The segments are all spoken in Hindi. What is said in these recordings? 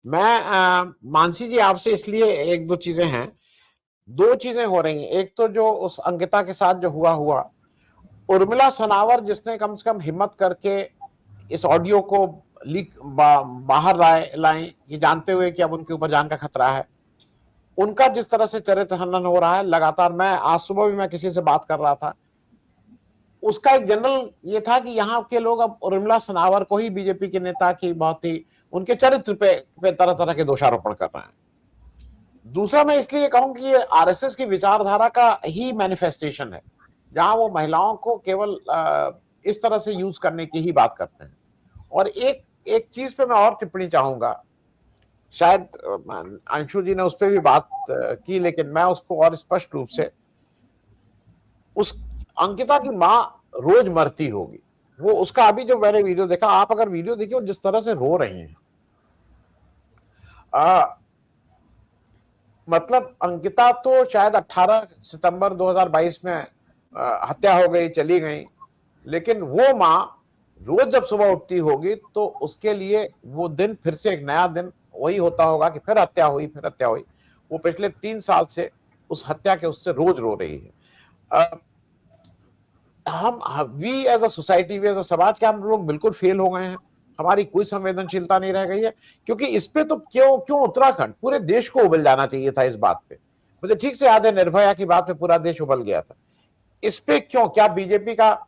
मानसी जी आपसे इसलिए एक दो चीजें हैं, दो चीजें हो रही हैं। एक तो जो उस अंकिता के साथ जो हुआ, उर्मिला सनावर जिसने कम से कम हिम्मत करके इस ऑडियो को लीक बाहर लाए, ये जानते हुए कि अब उनके ऊपर जान का खतरा है, उनका जिस तरह से चरित्र हनन हो रहा है लगातार। मैं आज सुबह भी मैं किसी से बात कर रहा था, उसका एक जनरल ये था कि यहाँ के लोग अब उर्मिला सनावर को ही बीजेपी के नेता की बहुत ही उनके चरित्र पे तरह तरह के दोषारोपण कर रहे हैं। दूसरा मैं इसलिए कहूं कि ये आरएसएस की विचारधारा का ही मैनिफेस्टेशन है, जहां वो महिलाओं को केवल इस तरह से यूज करने की ही बात करते हैं। और एक चीज पे मैं और टिप्पणी चाहूंगा, शायद अंशु जी ने उस पर भी बात की, लेकिन मैं उसको और स्पष्ट रूप से, उस अंकिता की माँ रोज मरती होगी, वो उसका अभी जो मैंने वीडियो देखा, आप अगर वीडियो देखिए जिस तरह से रो रही हैं, मतलब अंकिता तो शायद 18 सितंबर 2022 में हत्या हो गई, चली गई, लेकिन वो माँ रोज जब सुबह उठती होगी तो उसके लिए वो दिन फिर से एक नया दिन वही होता होगा कि फिर हत्या हुई, फिर हत्या हुई। वो पिछले 3 साल से उस हत्या के उससे रोज रो रही है। हम we as a society, we as a समाज, क्या हम लोग बिल्कुल फेल हो गए हैं? हमारी कोई संवेदनशीलता नहीं रह गई है? क्योंकि इस पे तो क्यों उत्तराखंड, पूरे देश को उबल जाना चाहिए था इस बात पे। मुझे ठीक से याद है निर्भया की बात पे पूरा देश उबल गया था। इस पे क्यों? क्या बीजेपी का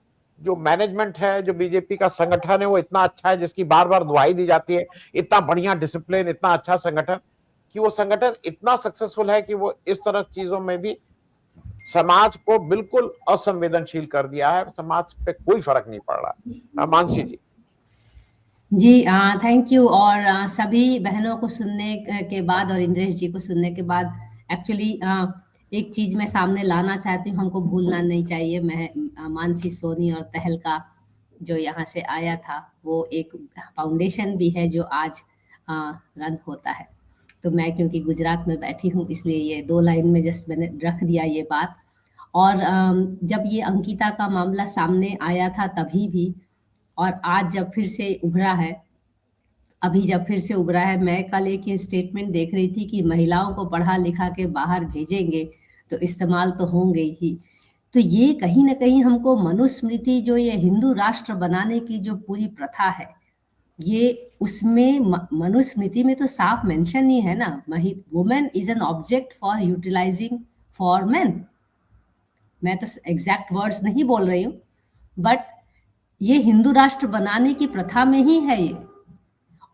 जो मैनेजमेंट है, जो बीजेपी का संगठन है, वो इतना अच्छा है जिसकी बार बार दुहाई दी जाती है, इतना बढ़िया डिसिप्लिन, इतना अच्छा संगठन, कि वो संगठन इतना सक्सेसफुल है कि वो इस तरह चीजों में भी समाज को बिल्कुल असंवेदनशील कर दिया है? समाज पे कोई फर्क नहीं पड़ रहा। मानसी जी। जी थैंक यू। और सभी बहनों को सुनने के बाद और इंद्रेश जी को सुनने के बाद एक्चुअली एक चीज मैं सामने लाना चाहती हूँ, हमको भूलना नहीं चाहिए। मैं मानसी सोनी और तहलका जो यहाँ से आया था, वो एक फाउंडेशन भी है जो आज रन होता है। तो मैं क्योंकि गुजरात में बैठी हूँ इसलिए ये 2 लाइन में जस्ट मैंने रख दिया ये बात। और जब ये अंकिता का मामला सामने आया था तभी भी, और आज जब फिर से उभरा है, अभी जब फिर से उभरा है, मैं कल एक स्टेटमेंट देख रही थी कि महिलाओं को पढ़ा लिखा के बाहर भेजेंगे तो इस्तेमाल तो होंगे ही। तो ये कहीं ना कहीं हमको मनुस्मृति, जो ये हिंदू राष्ट्र बनाने की जो पूरी प्रथा है, ये उसमें मनुस्मृति में तो साफ मेंशन ही है ना, women is an object for utilising for men. मैं तो एग्जैक्ट वर्ड्स नहीं बोल रही हूँ, बट ये हिंदू राष्ट्र बनाने की प्रथा में ही है ये।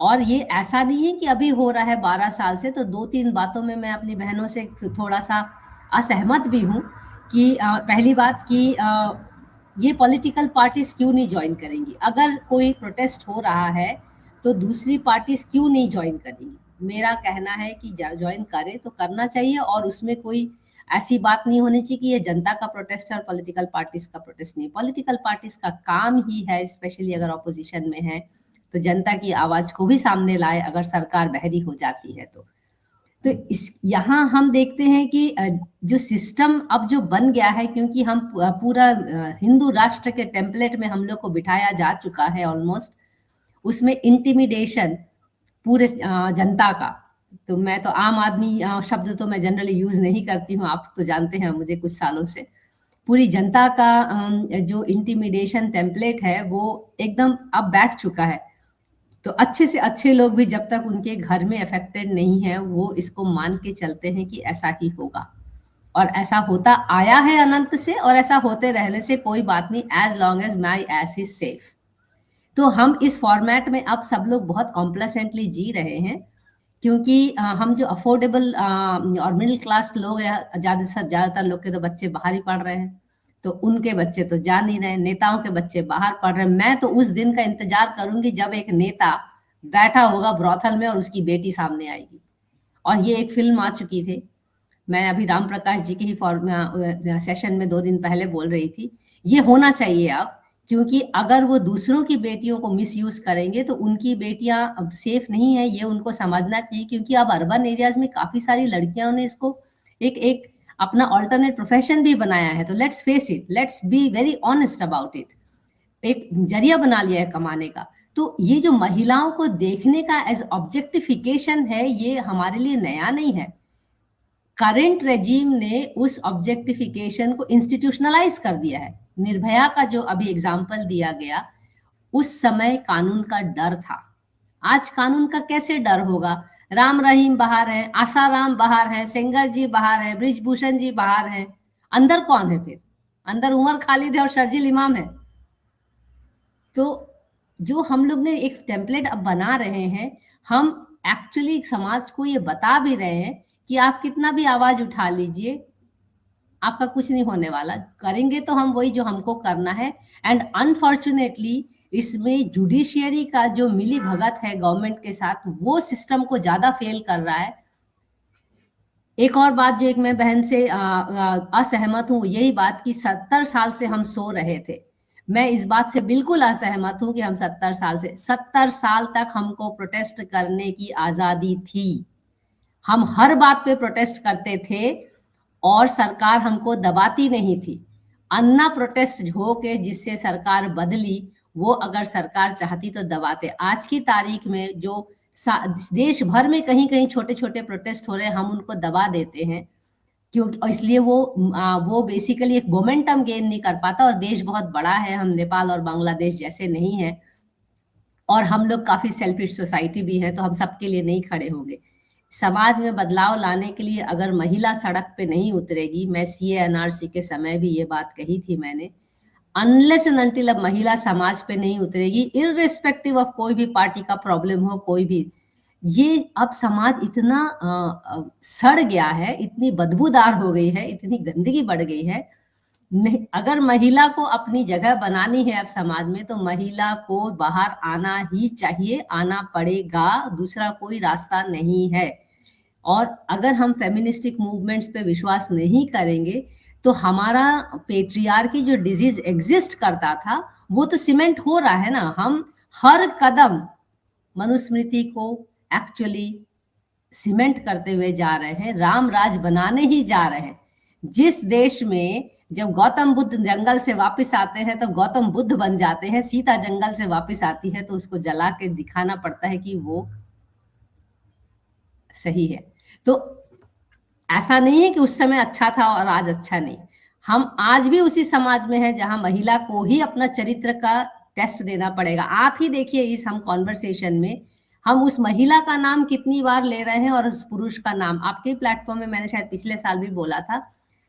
और ये ऐसा नहीं है कि अभी हो रहा है 12 साल से। तो 2-3 बातों में मैं अपनी बहनों से थोड़ा सा असहमत भी हूँ कि पहली बात कि ये पॉलिटिकल पार्टीज क्यों नहीं ज्वाइन करेंगी? अगर कोई प्रोटेस्ट हो रहा है तो दूसरी पार्टीज क्यों नहीं ज्वाइन करेंगी? मेरा कहना है कि ज्वाइन करे तो करना चाहिए, और उसमें कोई ऐसी बात नहीं होनी चाहिए कि ये जनता का प्रोटेस्ट है और पॉलिटिकल पार्टीज का प्रोटेस्ट नहीं। पॉलिटिकल पार्टीज का काम ही है, स्पेशली अगर ऑपोजिशन में है, तो जनता की आवाज को भी सामने लाए अगर सरकार बहरी हो जाती है तो इस यहाँ हम देखते हैं कि जो सिस्टम अब जो बन गया है, क्योंकि हम पूरा हिंदू राष्ट्र के टेम्पलेट में हम लोग को बिठाया जा चुका है ऑलमोस्ट, उसमें इंटिमिडेशन पूरे जनता का। तो मैं तो आम आदमी शब्द तो मैं जनरली यूज नहीं करती हूँ, आप तो जानते हैं मुझे कुछ सालों से। पूरी जनता का जो इंटिमिडेशन टेम्पलेट है वो एकदम अब बैठ चुका है। तो अच्छे से अच्छे लोग भी जब तक उनके घर में अफेक्टेड नहीं है, वो इसको मान के चलते हैं कि ऐसा ही होगा। और ऐसा होता आया है अनंत से, और ऐसा होते रहने से कोई बात नहीं, as long as my ass is safe. तो हम इस फॉर्मेट में अब सब लोग बहुत कॉम्प्लेसेंटली जी रहे हैं, क्योंकि हम जो अफोर्डेबल और मिडिल क्लास लोग हैं, ज़्यादातर लोग के तो बच्चे बाहर ही पढ़ रहे हैं, तो उनके बच्चे तो जा नहीं रहे, नेताओं के बच्चे बाहर पढ़ रहे हैं। मैं तो उस दिन का इंतजार करूंगी जब एक नेता बैठा होगा ब्रॉथल में और उसकी बेटी सामने आएगी। और ये एक फिल्म आ चुकी थी, मैं अभी राम प्रकाश जी के ही सेशन में 2 दिन पहले बोल रही थी, ये होना चाहिए अब। क्योंकि अगर वो दूसरों की बेटियों को मिसयूज करेंगे तो उनकी बेटियां अब सेफ नहीं है, ये उनको समझना चाहिए। क्योंकि अब अर्बन एरियाज में काफी सारी लड़कियों ने इसको एक एक अपना ऑल्टरनेट प्रोफेशन भी बनाया है। तो let's face it, let's be very honest about it, एक जरिया बना लिया है कमाने का। तो ये जो महिलाओं को देखने का एज ऑब्जेक्टिफिकेशन है, ये हमारे लिए नया नहीं है। करंट रेजीम ने उस ऑब्जेक्टिफिकेशन को इंस्टीट्यूशनलाइज कर दिया है। निर्भया का जो अभी एग्जाम्पल दिया गया, उस समय कानून का डर था। आज कानून का कैसे डर होगा? राम रहीम बाहर है, आसाराम बाहर है, सेंगर जी बाहर है, ब्रिजभूषण जी बाहर है, अंदर कौन है फिर? अंदर उमर खालिद है और शर्जील इमाम है। तो जो हम लोग ने एक टेम्पलेट अब बना रहे हैं, हम एक्चुअली समाज को ये बता भी रहे हैं कि आप कितना भी आवाज उठा लीजिए, आपका कुछ नहीं होने वाला। करेंगे तो हम वही जो हमको करना है। एंड अनफॉर्चुनेटली इसमें जुडिशियरी का जो मिली भगत है गवर्नमेंट के साथ, वो सिस्टम को ज्यादा फेल कर रहा है। एक और बात जो एक मैं बहन से असहमत हूँ, यही बात कि 70 साल से हम सो रहे थे। मैं इस बात से बिल्कुल असहमत हूँ कि हम 70 साल तक हमको प्रोटेस्ट करने की आजादी थी। हम हर बात पे प्रोटेस्ट करते थे और सरकार हमको दबाती नहीं थी। अन्ना प्रोटेस्ट हो के जिससे सरकार बदली, वो अगर सरकार चाहती तो दबाते। आज की तारीख में जो देश भर में कहीं कहीं छोटे छोटे प्रोटेस्ट हो रहे हैं, हम उनको दबा देते हैं, क्योंकि इसलिए वो बेसिकली एक मोमेंटम गेन नहीं कर पाता। और देश बहुत बड़ा है, हम नेपाल और बांग्लादेश जैसे नहीं है, और हम लोग काफी सेल्फिश सोसाइटी भी है, तो हम सबके लिए नहीं खड़े होंगे। समाज में बदलाव लाने के लिए अगर महिला सड़क पे नहीं उतरेगी, मैं सीए एनआरसी के समय भी ये बात कही थी मैंने, अनलेस एंड अनटिल अब महिला समाज पे नहीं उतरेगी, इररिस्पेक्टिव ऑफ कोई भी पार्टी का प्रॉब्लम हो, कोई भी, ये अब समाज इतना सड़ गया है, इतनी बदबूदार हो गई है, इतनी गंदगी बढ़ गई है। नहीं, अगर महिला को अपनी जगह बनानी है अब समाज में, तो महिला को बाहर आना ही चाहिए, आना पड़ेगा, दूसरा कोई रास्ता नहीं है। और अगर हम फेमिनिस्टिक मूवमेंट्स पे विश्वास नहीं करेंगे, तो हमारा पेट्रियार्की जो डिजीज एग्जिस्ट करता था, वो तो सीमेंट हो रहा है ना। हम हर कदम मनुस्मृति को एक्चुअली सीमेंट करते हुए जा रहे हैं, राम राज बनाने ही जा रहे हैं। जिस देश में जब गौतम बुद्ध जंगल से वापस आते हैं तो गौतम बुद्ध बन जाते हैं, सीता जंगल से वापस आती है तो उसको जला के दिखाना पड़ता है कि वो सही है। तो ऐसा नहीं है कि उस समय अच्छा था और आज अच्छा नहीं। हम आज भी उसी समाज में हैं जहां महिला को ही अपना चरित्र का टेस्ट देना पड़ेगा। आप ही देखिए, इस हम कॉन्वर्सेशन में हम उस महिला का नाम कितनी बार ले रहे हैं और उस पुरुष का नाम। आपके प्लेटफॉर्म में मैंने शायद पिछले साल भी बोला था,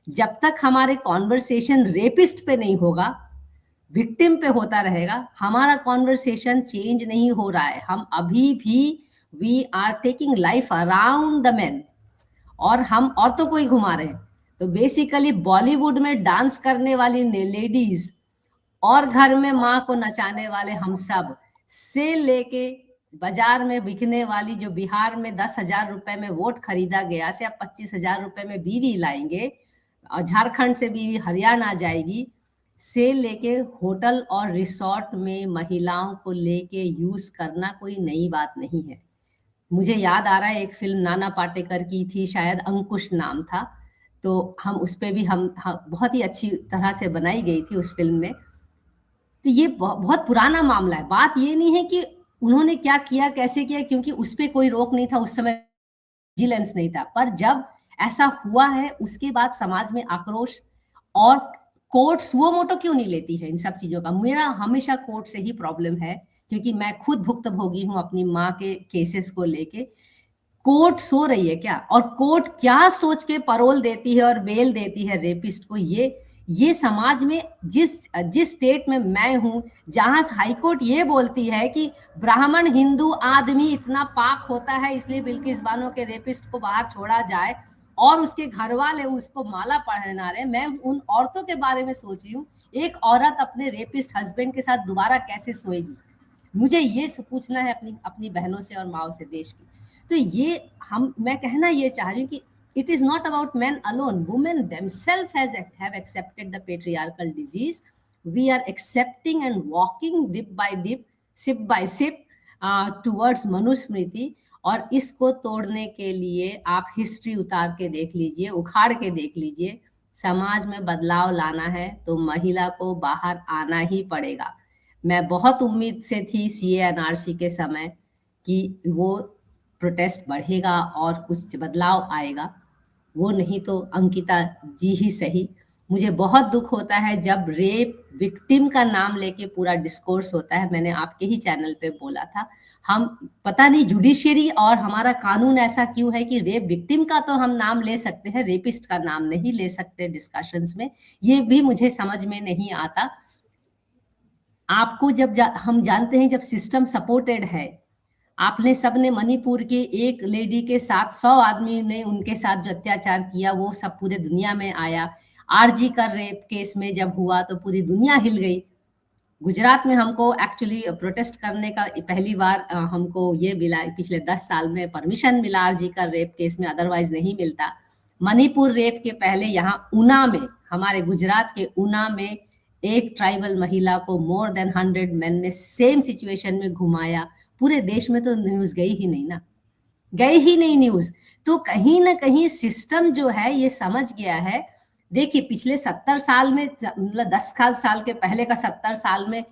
जब तक हमारे कॉन्वर्सेशन रेपिस्ट पे नहीं होगा, विक्टिम पे होता रहेगा, हमारा कॉन्वर्सेशन चेंज नहीं हो रहा है। हम अभी भी we are taking life around the man, और हम औरतों को ही घुमा रहे हैं। तो बेसिकली बॉलीवुड में डांस करने वाली लेडीज और घर में माँ को नचाने वाले हम सब, से लेके बाजार में बिकने वाली, जो बिहार में 10,000 रुपए में वोट खरीदा गया से अब 25,000 रुपए में बीवी लाएंगे, और झारखंड से बीवी हरियाणा जाएगी, से लेके होटल और रिसोर्ट में महिलाओं को लेके यूज करना कोई नई बात नहीं है। मुझे याद आ रहा है एक फिल्म नाना पाटेकर की थी, शायद अंकुश नाम था, तो हम उस पे भी हम बहुत ही अच्छी तरह से बनाई गई थी उस फिल्म में। तो ये बहुत पुराना मामला है। बात ये नहीं है कि उन्होंने क्या किया, कैसे किया, क्योंकि उस पे कोई रोक नहीं था, उस समय विजिलेंस नहीं था। पर जब ऐसा हुआ है, उसके बाद समाज में आक्रोश, और कोर्ट सुओ मोटो क्यों नहीं लेती है इन सब चीजों का। मेरा हमेशा कोर्ट से ही प्रॉब्लम है, क्योंकि मैं खुद भुक्तभोगी हूँ अपनी माँ के केसेस को लेके। कोर्ट सो रही है क्या, और कोर्ट क्या सोच के पैरोल देती है और बेल देती है रेपिस्ट को? ये समाज में जिस स्टेट में मैं हूं, जहां हाईकोर्ट ये बोलती है कि ब्राह्मण हिंदू आदमी इतना पाक होता है, इसलिए बिल्किस बानो के रेपिस्ट को बाहर छोड़ा जाए, और उसके घर वाले उसको माला पहना रहे, मैं उन औरतों के बारे में सोच रही हूँ। एक औरत अपने रेपिस्ट हस्बैंड के साथ दोबारा कैसे सोएगी? मुझे ये पूछना है अपनी अपनी बहनों से और माओ से, देश की। तो ये मैं कहना ये चाह रही हूँ कि it is not about men alone. Women themselves have accepted the patriarchal disease. We are accepting and walking dip by dip, sip by sip towards Manusmriti. और इसको तोड़ने के लिए आप हिस्ट्री उतार के देख लीजिए, उखाड़ के देख लीजिए। समाज में बदलाव लाना है तो महिला को बाहर आना ही पड़ेगा। मैं बहुत उम्मीद से थी CA-NRC के समय कि वो प्रोटेस्ट बढ़ेगा और कुछ बदलाव आएगा। वो नहीं तो अंकिता जी ही सही। मुझे बहुत दुख होता है जब रेप विक्टिम का नाम लेके पूरा डिस्कोर्स होता है। मैंने आपके ही चैनल पे बोला था, हम पता नहीं जुडिशियरी और हमारा कानून ऐसा क्यों है कि रेप विक्टिम का तो हम नाम ले सकते हैं, रेपिस्ट का नाम नहीं ले सकते डिस्कशंस में। ये भी मुझे समझ में नहीं आता। आपको जब हम जानते हैं जब सिस्टम सपोर्टेड है, आपने सबने मणिपुर के एक लेडी के साथ 100 आदमी ने उनके साथ जो अत्याचार किया वो सब पूरे दुनिया में आया। आरजी का रेप केस में जब हुआ तो पूरी दुनिया हिल गई। गुजरात में हमको एक्चुअली प्रोटेस्ट करने का पहली बार हमको ये मिला, पिछले 10 साल में परमिशन मिला आरजी का रेप केस में, अदरवाइज नहीं मिलता। मणिपुर रेप के पहले यहाँ ऊना में, हमारे गुजरात के ऊना में एक ट्राइबल महिला को मोर देन 100 मैन ने सेम सिचुएशन में घुमाया। पूरे देश में तो न्यूज गई ही नहीं ना, गई ही नहीं न्यूज। तो कहीं ना कहीं सिस्टम जो है ये समझ गया है। देखिए पिछले 70 साल में, मतलब 10 साल के पहले का 70 साल में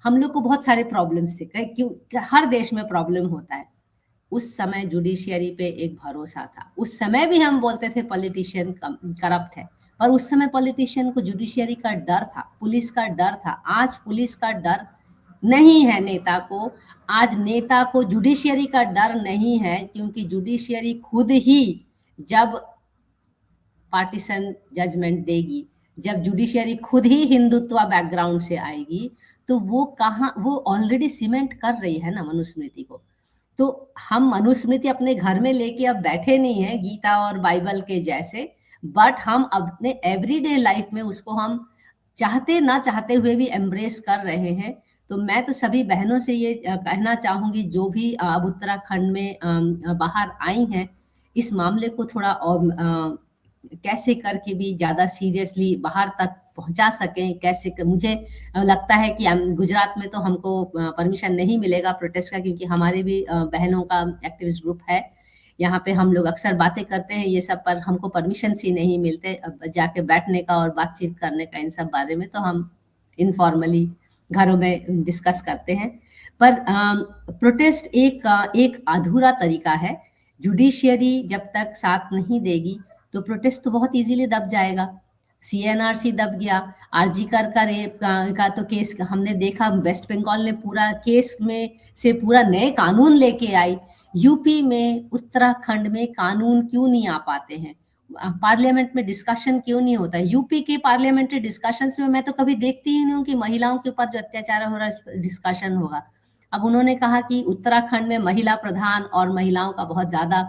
हम लोग को बहुत सारे प्रॉब्लम्स थे, क्यों हर देश में प्रॉब्लम होता है। उस समय जुडिशियरी पे एक भरोसा था। उस समय भी हम बोलते थे पॉलिटिशियन करप्ट है, पर उस समय पॉलिटिशियन को जुडिशियरी का डर था, पुलिस का डर था। आज पुलिस का डर नहीं है नेता को, आज नेता को जुडिशियरी का डर नहीं है, क्योंकि जुडिशियरी खुद ही जब पार्टीशन जजमेंट देगी, जब जुडिशियरी खुद ही हिंदुत्व बैकग्राउंड से आएगी, तो वो वो ऑलरेडी सीमेंट कर रही है ना मनुस्मृति को। तो हम मनुस्मृति अपने घर में लेके अब बैठे नहीं है गीता और बाइबल के जैसे, बट हम अपने एवरीडे लाइफ में उसको हम चाहते ना चाहते हुए भी एम्ब्रेस कर रहे हैं। तो मैं तो सभी बहनों से ये कहना चाहूंगी जो भी अब उत्तराखंड में बाहर आई हैं, इस मामले को थोड़ा कैसे करके भी ज्यादा सीरियसली बाहर तक पहुंचा सकें, कैसे मुझे लगता है कि गुजरात में तो हमको परमिशन नहीं मिलेगा प्रोटेस्ट का, क्योंकि हमारे भी बहनों का एक्टिविस्ट ग्रुप है यहाँ पे। हम लोग अक्सर बातें करते हैं ये सब, पर हमको परमिशन ही नहीं मिलते जाके बैठने का और बातचीत करने का इन सब बारे में। तो हम इनफॉर्मली घरों में डिस्कस करते हैं। पर प्रोटेस्ट एक अधूरा तरीका है। जुडिशियरी जब तक साथ नहीं देगी तो प्रोटेस्ट तो बहुत इजीली दब जाएगा। CA-NRC दब गया, आरजी कर का रेप का तो केस हमने देखा, वेस्ट बंगाल ने पूरा केस में से पूरा नए कानून लेके आई। यूपी में, उत्तराखंड में कानून क्यों नहीं आ पाते हैं? पार्लियामेंट में डिस्कशन क्यों नहीं होता है? यूपी के पार्लियामेंट्री डिस्कशंस में मैं तो कभी देखती ही नहीं हूँ कि महिलाओं के ऊपर जो अत्याचार हो रहा है डिस्कशन होगा। अब उन्होंने कहा कि उत्तराखंड में महिला प्रधान और महिलाओं का बहुत ज्यादा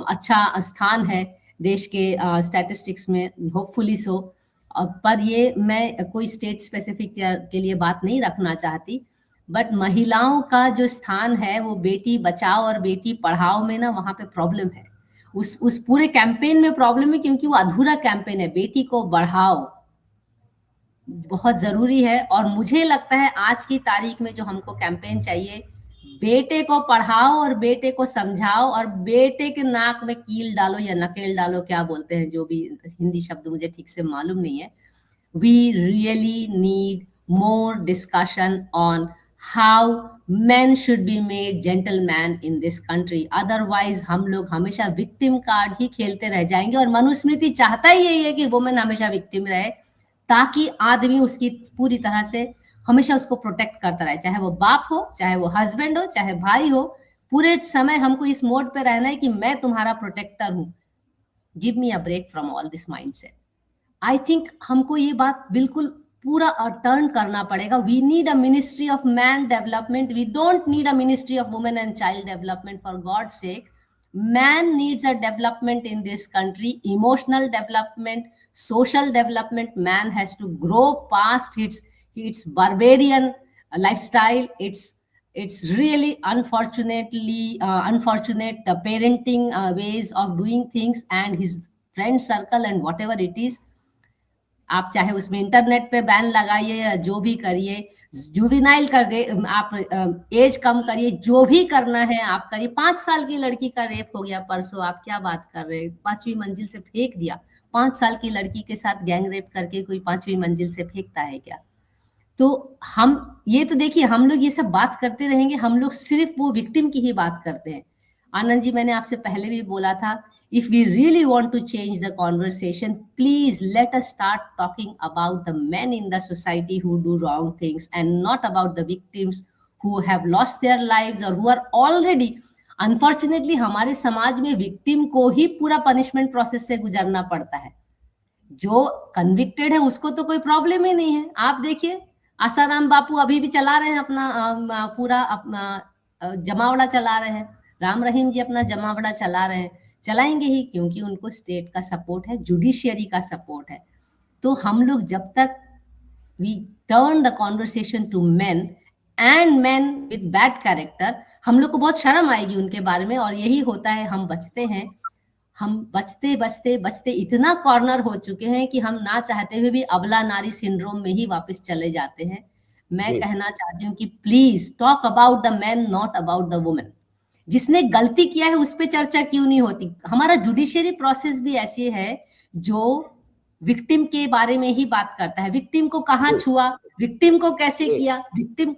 अच्छा स्थान है देश के स्टैटिस्टिक्स में, होपफुली सो। पर ये मैं कोई स्टेट स्पेसिफिक के लिए बात नहीं रखना चाहती, बट महिलाओं का जो स्थान है वो बेटी बचाओ और बेटी पढ़ाओ में ना, वहां पे प्रॉब्लम है। उस पूरे कैंपेन में प्रॉब्लम है, क्योंकि वो अधूरा कैंपेन है। बेटी को बढ़ाओ बहुत जरूरी है, और मुझे लगता है आज की तारीख में जो हमको कैंपेन चाहिए, बेटे को पढ़ाओ और बेटे को समझाओ और बेटे के नाक में कील डालो या नकेल डालो, क्या बोलते हैं, जो भी हिंदी शब्द मुझे ठीक से मालूम नहीं है। We really need more discussion on how men should be made gentlemen in this country. Otherwise हम लोग हमेशा विक्टिम कार्ड ही खेलते रह जाएंगे, और मनुस्मृति चाहता ही यही है कि वुमेन हमेशा विक्टिम रहे, ताकि आदमी उसकी पूरी तरह से हमेशा उसको प्रोटेक्ट करता रहे, चाहे वो बाप हो, चाहे वो हस्बैंड हो, चाहे भाई हो। पूरे समय हमको इस मोड पे रहना है कि मैं तुम्हारा प्रोटेक्टर हूं। Give me a break from all this mindset. I think हमको ये बात बिल्कुल पूरा टर्न करना पड़ेगा। We need a ministry of man development, we don't need a ministry of women and child development, for God sake. Man needs a development in this country, emotional development, social development. Man has to grow past its barbarian lifestyle. It's really unfortunate parenting ways of doing things, and his friend circle and whatever it is. आप चाहे उसमें इंटरनेट पे बैन लगाइए या जो भी करिए, जुवेनाइल कर आप एज कम करिए, जो भी करना है आप करिए। 5 साल की लड़की का रेप हो गया परसों, आप क्या बात कर रहे हैं? 5वीं मंजिल से फेंक दिया। 5 साल की लड़की के साथ गैंग रेप करके कोई 5वीं मंजिल से फेंकता है क्या? तो हम ये तो देखिए, हम लोग ये सब बात करते रहेंगे, हम लोग सिर्फ वो विक्टिम की ही बात करते हैं। आनंद जी, मैंने आपसे पहले भी बोला था, if we really want to change the conversation, please let us start talking about the men in the society who do wrong things and not about the victims who have lost their lives और हु आर ऑलरेडी, अनफॉर्चुनेटली हमारे समाज में विक्टिम को ही पूरा पनिशमेंट प्रोसेस से गुजरना पड़ता है। जो कन्विक्टेड है उसको तो कोई प्रॉब्लम ही नहीं है। आप देखिए, आसाराम बापू अभी भी चला रहे हैं अपना पूरा अपना जमावड़ा चला रहे हैं। राम रहीम जी अपना जमावड़ा चला रहे हैं, चलाएंगे ही, क्योंकि उनको स्टेट का सपोर्ट है, जुडिशियरी का सपोर्ट है। तो हम लोग जब तक we turn the conversation to men and men with bad character, हम लोग को बहुत शर्म आएगी उनके बारे में, और यही होता है, हम बचते हैं। हम बचते बचते बचते इतना कॉर्नर हो चुके हैं कि हम ना चाहते हुए भी अबला नारी सिंड्रोम में ही वापस चले जाते हैं। मैं जी। कहना चाहती हूँ कि please talk about the man, not about the women. जिसने गलती किया है उस पर चर्चा क्यों नहीं होती? हमारा जुडिशियरी प्रोसेस भी ऐसी है जो विक्टिम के बारे में ही बात करता है। विक्टिम को कहाँ जी। छुआ, विक्टिम को कैसे जी। किया, विक्टिम,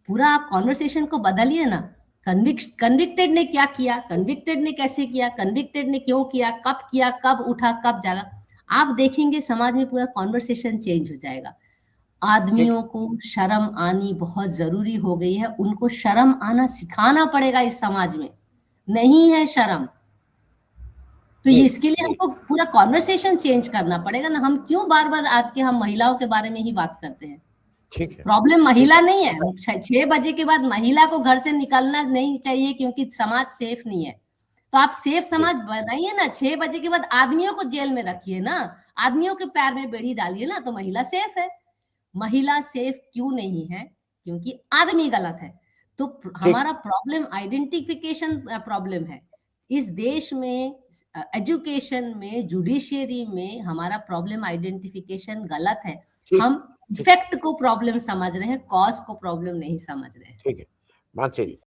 पूरा आप कॉन्वर्सेशन को बदलिए ना। कन्विक्टेड ने क्या किया, कन्विक्टेड ने कैसे किया, कन्विक्टेड ने क्यों किया, कब उठा, कब जागा। आप देखेंगे समाज में पूरा कॉन्वर्सेशन चेंज हो जाएगा। ठीक। आदमियों को शर्म आनी बहुत जरूरी हो गई है, उनको शर्म आना सिखाना पड़ेगा इस समाज में। नहीं है शर्म, तो ये जी। इसके लिए जी। हमको पूरा कॉन्वर्सेशन चेंज करना पड़ेगा ना। हम क्यों बार बार आज के हम महिलाओं के बारे में ही बात करते हैं? ठीक है। प्रॉब्लम ठीक महिला है। नहीं है। 6 बजे के बाद महिला को घर से निकलना नहीं चाहिए, क्योंकि समाज सेफ नहीं है। तो आप सेफ जी। समाज बनाइए ना। 6 बजे के बाद आदमियों को जेल में रखिए ना, आदमियों के पैर में बेड़ी डालिए ना, तो महिला सेफ है। महिला सेफ क्यों नहीं है? क्योंकि आदमी गलत है। तो ठीक। हमारा प्रॉब्लम आइडेंटिफिकेशन प्रॉब्लम है इस देश में। एजुकेशन में, जुडिशियरी में हमारा प्रॉब्लम आइडेंटिफिकेशन गलत है। ठीक। हम ठीक। इफेक्ट को प्रॉब्लम समझ रहे हैं, कॉज को प्रॉब्लम नहीं समझ रहे हैं। ठीक है। मानसी जी,